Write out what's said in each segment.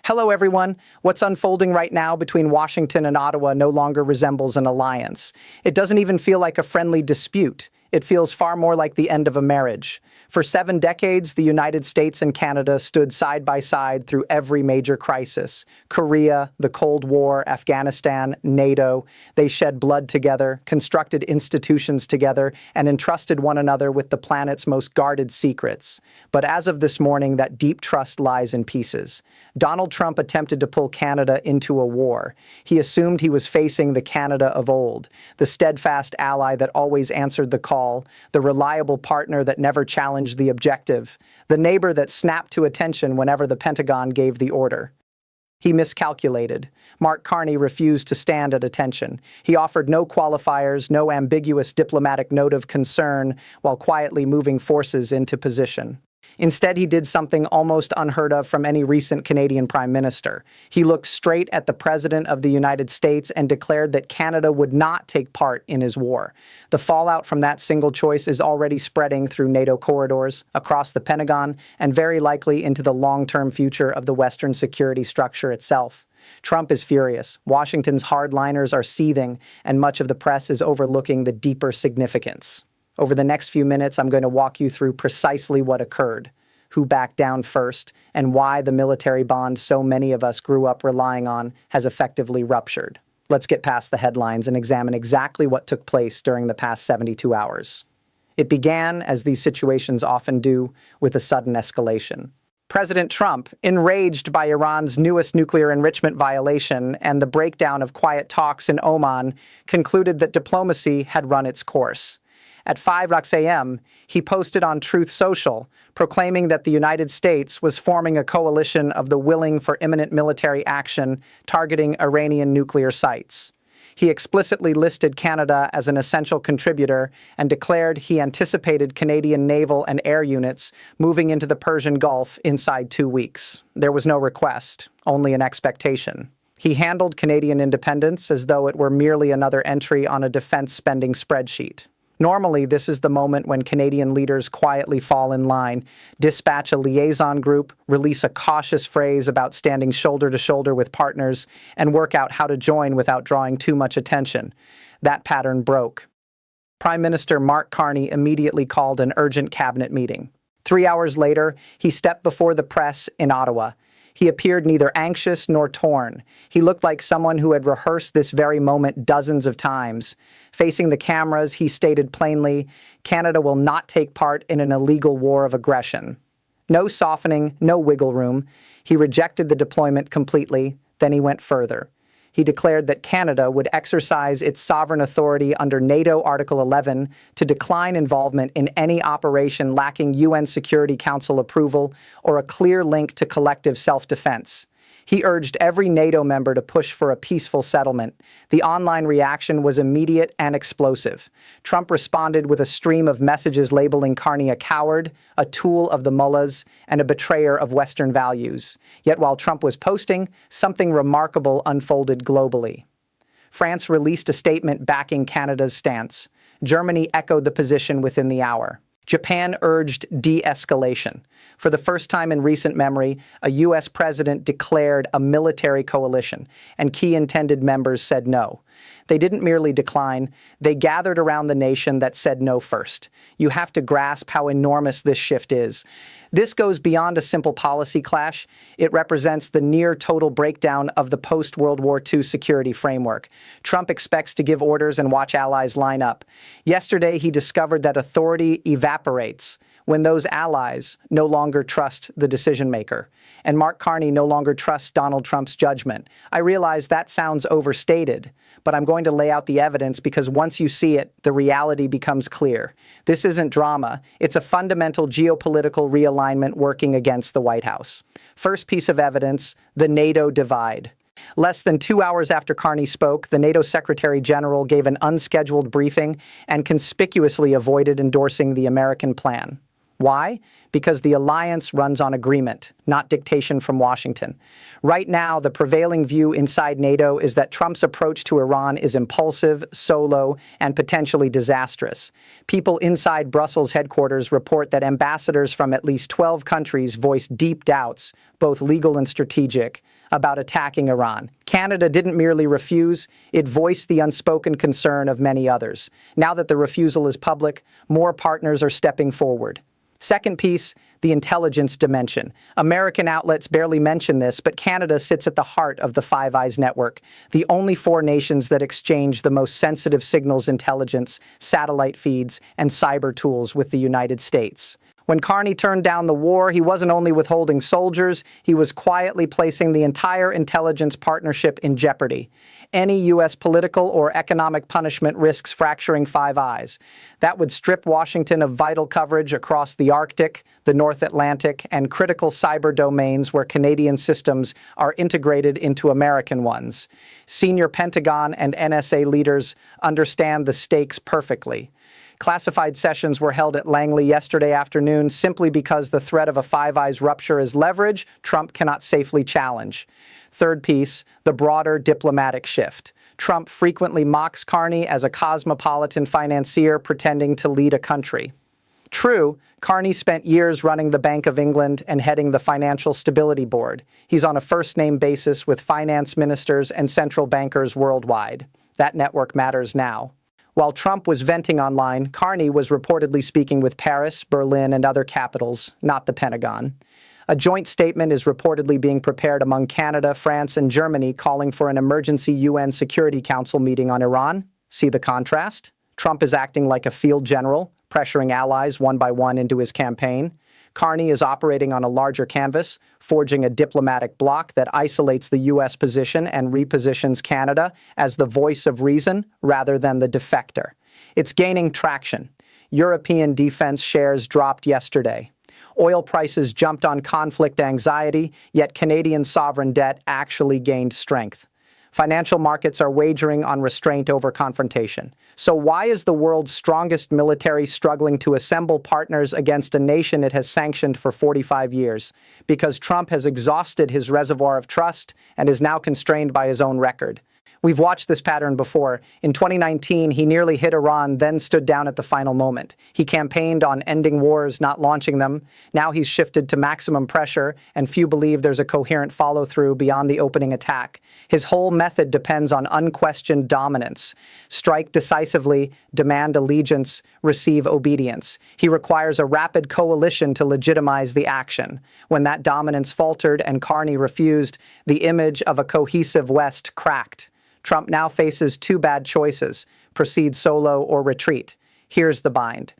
Hello, everyone. What's unfolding right now between Washington and Ottawa no longer resembles an alliance. It doesn't even feel like a friendly dispute. It feels far more like the end of a marriage. For 7 decades, the United States and Canada stood side by side through every major crisis. Korea, the Cold War, Afghanistan, NATO. They shed blood together, constructed institutions together, and entrusted one another with the planet's most guarded secrets. But as of this morning, that deep trust lies in pieces. Donald Trump attempted to pull Canada into a war. He assumed he was facing the Canada of old, the steadfast ally that always answered the call, the reliable partner that never challenged the objective, the neighbor that snapped to attention whenever the Pentagon gave the order. He miscalculated. Mark Carney refused to stand at attention. He offered no qualifiers, no ambiguous diplomatic note of concern, while quietly moving forces into position. Instead, he did something almost unheard of from any recent Canadian Prime Minister. He looked straight at the President of the United States and declared that Canada would not take part in his war. The fallout from that single choice is already spreading through NATO corridors, across the Pentagon, and very likely into the long-term future of the Western security structure itself. Trump is furious. Washington's hardliners are seething, and much of the press is overlooking the deeper significance. Over the next few minutes, I'm going to walk you through precisely what occurred, who backed down first, and why the military bond so many of us grew up relying on has effectively ruptured. Let's get past the headlines and examine exactly what took place during the past 72 hours. It began, as these situations often do, with a sudden escalation. President Trump, enraged by Iran's newest nuclear enrichment violation and the breakdown of quiet talks in Oman, concluded that diplomacy had run its course. At 5 a.m., he posted on Truth Social, proclaiming that the United States was forming a coalition of the willing for imminent military action targeting Iranian nuclear sites. He explicitly listed Canada as an essential contributor and declared he anticipated Canadian naval and air units moving into the Persian Gulf inside 2 weeks. There was no request, only an expectation. He handled Canadian independence as though it were merely another entry on a defense spending spreadsheet. Normally, this is the moment when Canadian leaders quietly fall in line, dispatch a liaison group, release a cautious phrase about standing shoulder to shoulder with partners, and work out how to join without drawing too much attention. That pattern broke. Prime Minister Mark Carney immediately called an urgent cabinet meeting. 3 hours later, he stepped before the press in Ottawa. He appeared neither anxious nor torn. He looked like someone who had rehearsed this very moment dozens of times. Facing the cameras, he stated plainly, Canada will not take part in an illegal war of aggression. No softening, no wiggle room. He rejected the deployment completely. Then he went further. He declared that Canada would exercise its sovereign authority under NATO Article 11 to decline involvement in any operation lacking UN Security Council approval or a clear link to collective self-defense. He urged every NATO member to push for a peaceful settlement. The online reaction was immediate and explosive. Trump responded with a stream of messages labeling Carney a coward, a tool of the mullahs, and a betrayer of Western values. Yet while Trump was posting, something remarkable unfolded globally. France released a statement backing Canada's stance. Germany echoed the position within the hour. Japan urged de-escalation. For the first time in recent memory, a U.S. president declared a military coalition, and key intended members said no. They didn't merely decline, they gathered around the nation that said no first. You have to grasp how enormous this shift is. This goes beyond a simple policy clash. It represents the near-total breakdown of the post-World War II security framework. Trump expects to give orders and watch allies line up. Yesterday, he discovered that authority evaporates when those allies no longer trust the decision-maker. And Mark Carney no longer trusts Donald Trump's judgment. I realize that sounds overstated, but I'm going to lay out the evidence because once you see it, the reality becomes clear. This isn't drama. It's a fundamental geopolitical realignment working against the White House. First piece of evidence, the NATO divide. Less than 2 hours after Carney spoke, the NATO Secretary General gave an unscheduled briefing and conspicuously avoided endorsing the American plan. Why? Because the alliance runs on agreement, not dictation from Washington. Right now, the prevailing view inside NATO is that Trump's approach to Iran is impulsive, solo, and potentially disastrous. People inside Brussels headquarters report that ambassadors from at least 12 countries voiced deep doubts, both legal and strategic, about attacking Iran. Canada didn't merely refuse, it voiced the unspoken concern of many others. Now that the refusal is public, more partners are stepping forward. Second piece, the intelligence dimension. American outlets barely mention this, but Canada sits at the heart of the Five Eyes network, the only four nations that exchange the most sensitive signals intelligence, satellite feeds, and cyber tools with the United States. When Carney turned down the war, he wasn't only withholding soldiers, he was quietly placing the entire intelligence partnership in jeopardy. Any U.S. political or economic punishment risks fracturing Five Eyes. That would strip Washington of vital coverage across the Arctic, the North Atlantic, and critical cyber domains where Canadian systems are integrated into American ones. Senior Pentagon and NSA leaders understand the stakes perfectly. Classified sessions were held at Langley yesterday afternoon simply because the threat of a Five Eyes rupture is leverage Trump cannot safely challenge. Third piece, the broader diplomatic shift. Trump frequently mocks Carney as a cosmopolitan financier pretending to lead a country. True, Carney spent years running the Bank of England and heading the Financial Stability Board. He's on a first-name basis with finance ministers and central bankers worldwide. That network matters now. While Trump was venting online, Carney was reportedly speaking with Paris, Berlin, and other capitals, not the Pentagon. A joint statement is reportedly being prepared among Canada, France, and Germany calling for an emergency UN Security Council meeting on Iran. See the contrast? Trump is acting like a field general, pressuring allies one by one into his campaign. Carney is operating on a larger canvas, forging a diplomatic bloc that isolates the U.S. position and repositions Canada as the voice of reason rather than the defector. It's gaining traction. European defense shares dropped yesterday. Oil prices jumped on conflict anxiety, yet Canadian sovereign debt actually gained strength. Financial markets are wagering on restraint over confrontation. So why is the world's strongest military struggling to assemble partners against a nation it has sanctioned for 45 years? Because Trump has exhausted his reservoir of trust and is now constrained by his own record. We've watched this pattern before. In 2019, he nearly hit Iran, then stood down at the final moment. He campaigned on ending wars, not launching them. Now he's shifted to maximum pressure, and few believe there's a coherent follow-through beyond the opening attack. His whole method depends on unquestioned dominance. Strike decisively, demand allegiance, receive obedience. He requires a rapid coalition to legitimize the action. When that dominance faltered and Carney refused, the image of a cohesive West cracked. Trump now faces two bad choices: proceed solo or retreat. Here's the bind.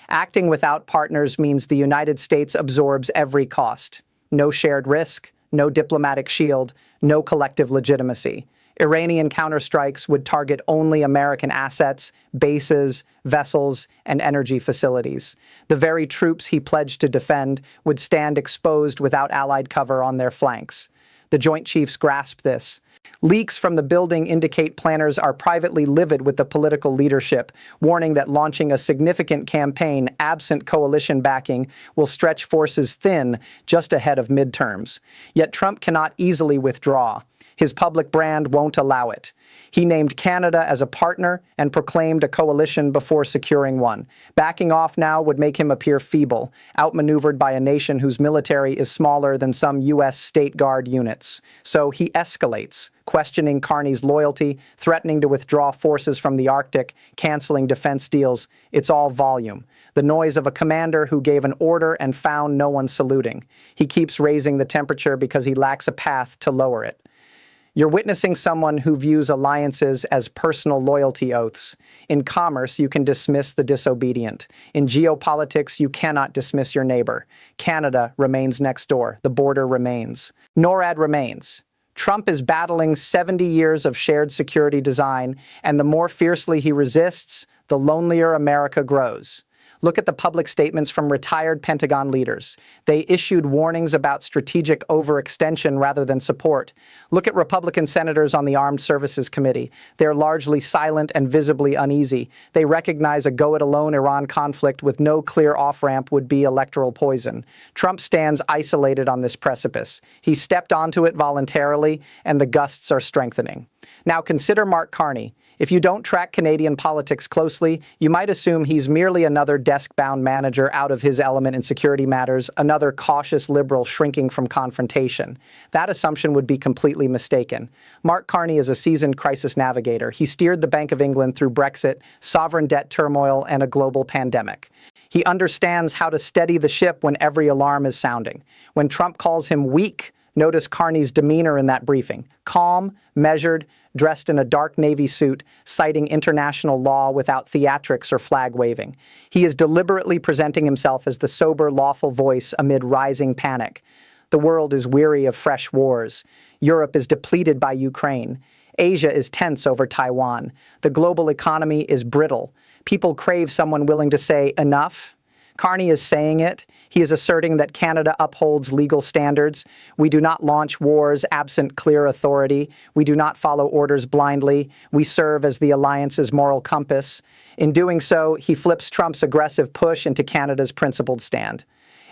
Acting without partners means the United States absorbs every cost. No shared risk, no diplomatic shield, no collective legitimacy. Iranian counterstrikes would target only American assets, bases, vessels, and energy facilities. The very troops he pledged to defend would stand exposed without allied cover on their flanks. The Joint Chiefs grasp this. Leaks from the building indicate planners are privately livid with the political leadership, warning that launching a significant campaign absent coalition backing will stretch forces thin just ahead of midterms. Yet Trump cannot easily withdraw. His public brand won't allow it. He named Canada as a partner and proclaimed a coalition before securing one. Backing off now would make him appear feeble, outmaneuvered by a nation whose military is smaller than some U.S. State Guard units. So he escalates, questioning Carney's loyalty, threatening to withdraw forces from the Arctic, canceling defense deals. It's all volume. The noise of a commander who gave an order and found no one saluting. He keeps raising the temperature because he lacks a path to lower it. You're witnessing someone who views alliances as personal loyalty oaths. In commerce, you can dismiss the disobedient. In geopolitics, you cannot dismiss your neighbor. Canada remains next door. The border remains. NORAD remains. Trump is battling 70 years of shared security design, and the more fiercely he resists, the lonelier America grows. Look at the public statements from retired Pentagon leaders. They issued warnings about strategic overextension rather than support. Look at Republican senators on the Armed Services Committee. They're largely silent and visibly uneasy. They recognize a go-it-alone Iran conflict with no clear off-ramp would be electoral poison. Trump stands isolated on this precipice. He stepped onto it voluntarily, and the gusts are strengthening. Now consider Mark Carney. If you don't track Canadian politics closely, you might assume he's merely another desk-bound manager out of his element in security matters, another cautious liberal shrinking from confrontation. That assumption would be completely mistaken. Mark Carney is a seasoned crisis navigator. He steered the Bank of England through Brexit, sovereign debt turmoil, and a global pandemic. He understands how to steady the ship when every alarm is sounding. When Trump calls him weak, notice Carney's demeanor in that briefing. Calm, measured, dressed in a dark navy suit, citing international law without theatrics or flag waving. He is deliberately presenting himself as the sober, lawful voice amid rising panic. The world is weary of fresh wars. Europe is depleted by Ukraine. Asia is tense over Taiwan. The global economy is brittle. People crave someone willing to say enough. Carney is saying it. He is asserting that Canada upholds legal standards. We do not launch wars absent clear authority. We do not follow orders blindly. We serve as the alliance's moral compass. In doing so, he flips Trump's aggressive push into Canada's principled stand.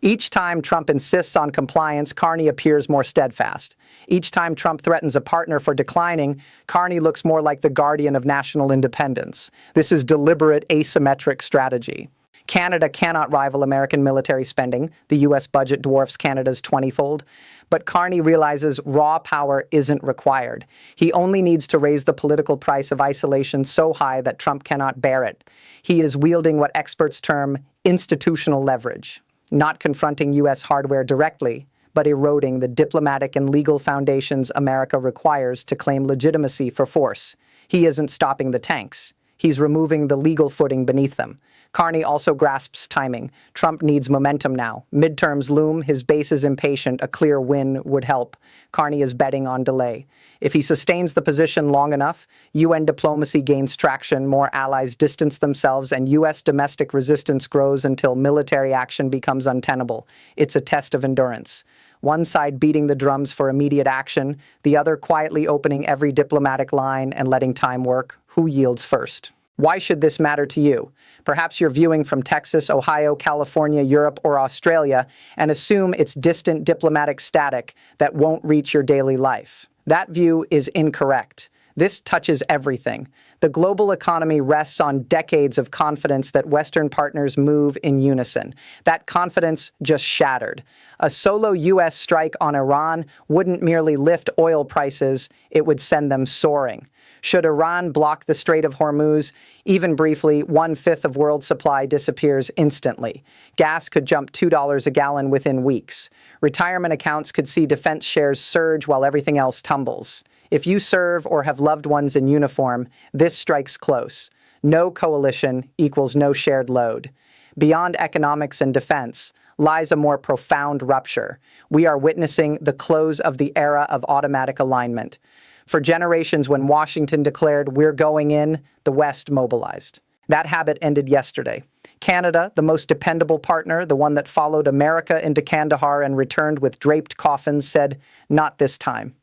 Each time Trump insists on compliance, Carney appears more steadfast. Each time Trump threatens a partner for declining, Carney looks more like the guardian of national independence. This is deliberate asymmetric strategy. Canada cannot rival American military spending. The U.S. budget dwarfs Canada's 20-fold. But Carney realizes raw power isn't required. He only needs to raise the political price of isolation so high that Trump cannot bear it. He is wielding what experts term institutional leverage, not confronting U.S. hardware directly, but eroding the diplomatic and legal foundations America requires to claim legitimacy for force. He isn't stopping the tanks. He's removing the legal footing beneath them. Carney also grasps timing. Trump needs momentum now. Midterms loom. His base is impatient. A clear win would help. Carney is betting on delay. If he sustains the position long enough, UN diplomacy gains traction, more allies distance themselves, and U.S. domestic resistance grows until military action becomes untenable. It's a test of endurance. One side beating the drums for immediate action, the other quietly opening every diplomatic line and letting time work. Who yields first? Why should this matter to you? Perhaps you're viewing from Texas, Ohio, California, Europe, or Australia and assume it's distant diplomatic static that won't reach your daily life. That view is incorrect. This touches everything. The global economy rests on decades of confidence that Western partners move in unison. That confidence just shattered. A solo U.S. strike on Iran wouldn't merely lift oil prices, it would send them soaring. Should Iran block the Strait of Hormuz, even briefly, 1/5 of world supply disappears instantly. Gas could jump $2 a gallon within weeks. Retirement accounts could see defense shares surge while everything else tumbles. If you serve or have loved ones in uniform, this strikes close. No coalition equals no shared load. Beyond economics and defense lies a more profound rupture. We are witnessing the close of the era of automatic alignment. For generations, when Washington declared, "We're going in," the West mobilized. That habit ended yesterday. Canada, the most dependable partner, the one that followed America into Kandahar and returned with draped coffins, said, "Not this time."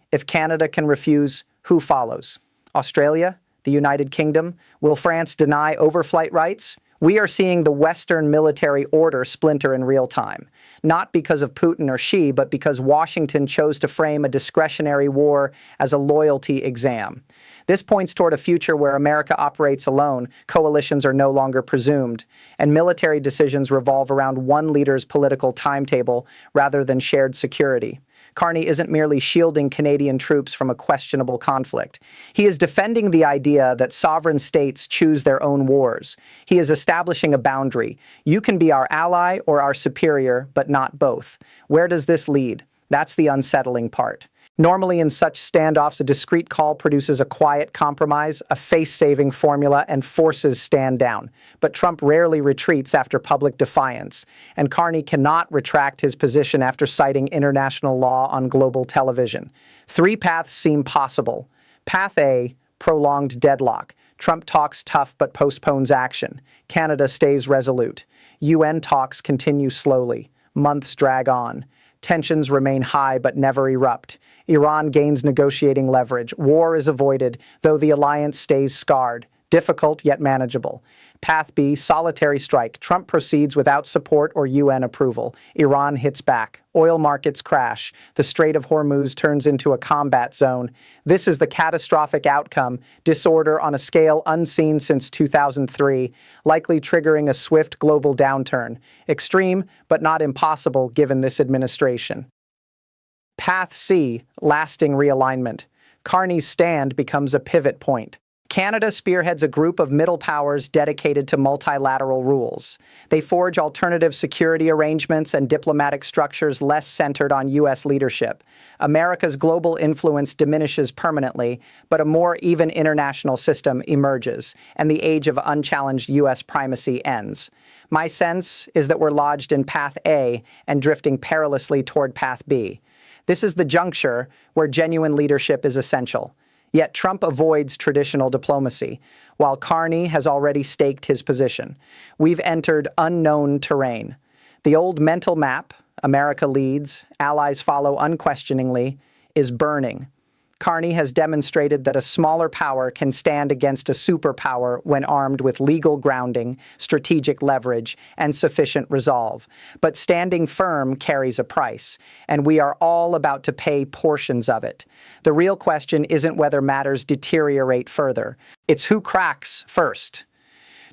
If Canada can refuse, who follows? Australia? The United Kingdom? Will France deny overflight rights? We are seeing the Western military order splinter in real time, not because of Putin or Xi, but because Washington chose to frame a discretionary war as a loyalty exam. This points toward a future where America operates alone, coalitions are no longer presumed, and military decisions revolve around one leader's political timetable rather than shared security. Carney isn't merely shielding Canadian troops from a questionable conflict. He is defending the idea that sovereign states choose their own wars. He is establishing a boundary. You can be our ally or our superior, but not both. Where does this lead? That's the unsettling part. Normally in such standoffs, a discreet call produces a quiet compromise, a face-saving formula, and forces stand down. But Trump rarely retreats after public defiance, and Carney cannot retract his position after citing international law on global television. Three paths seem possible. Path A, Prolonged deadlock. Trump talks tough but postpones action. Canada stays resolute. UN talks continue slowly. Months drag on. Tensions remain high but never erupt. Iran gains negotiating leverage. War is avoided, though the alliance stays scarred. Difficult yet manageable. Path B, solitary strike. Trump proceeds without support or UN approval. Iran hits back. Oil markets crash. The Strait of Hormuz turns into a combat zone. This is the catastrophic outcome, disorder on a scale unseen since 2003, likely triggering a swift global downturn. Extreme, but not impossible given this administration. Path C, lasting realignment. Carney's stand becomes a pivot point. Canada spearheads a group of middle powers dedicated to multilateral rules. They forge alternative security arrangements and diplomatic structures less centered on U.S. leadership. America's global influence diminishes permanently, but a more even international system emerges, and the age of unchallenged U.S. primacy ends. My sense is that we're lodged in Path A and drifting perilously toward Path B. This is the juncture where genuine leadership is essential. Yet Trump avoids traditional diplomacy, while Carney has already staked his position. We've entered unknown terrain. The old mental map, America leads, allies follow unquestioningly, is burning. Carney has demonstrated that a smaller power can stand against a superpower when armed with legal grounding, strategic leverage, and sufficient resolve. But standing firm carries a price, and we are all about to pay portions of it. The real question isn't whether matters deteriorate further. It's who cracks first.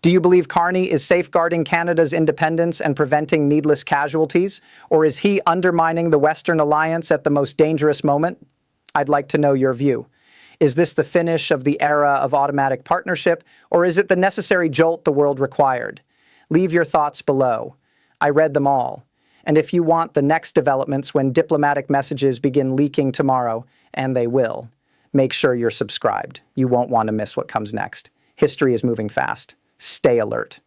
Do you believe Carney is safeguarding Canada's independence and preventing needless casualties? Or is he undermining the Western alliance at the most dangerous moment? I'd like to know your view. Is this the finish of the era of automatic partnership, or is it the necessary jolt the world required? Leave your thoughts below. I read them all. And if you want the next developments when diplomatic messages begin leaking tomorrow, and they will, make sure you're subscribed. You won't want to miss what comes next. History is moving fast. Stay alert.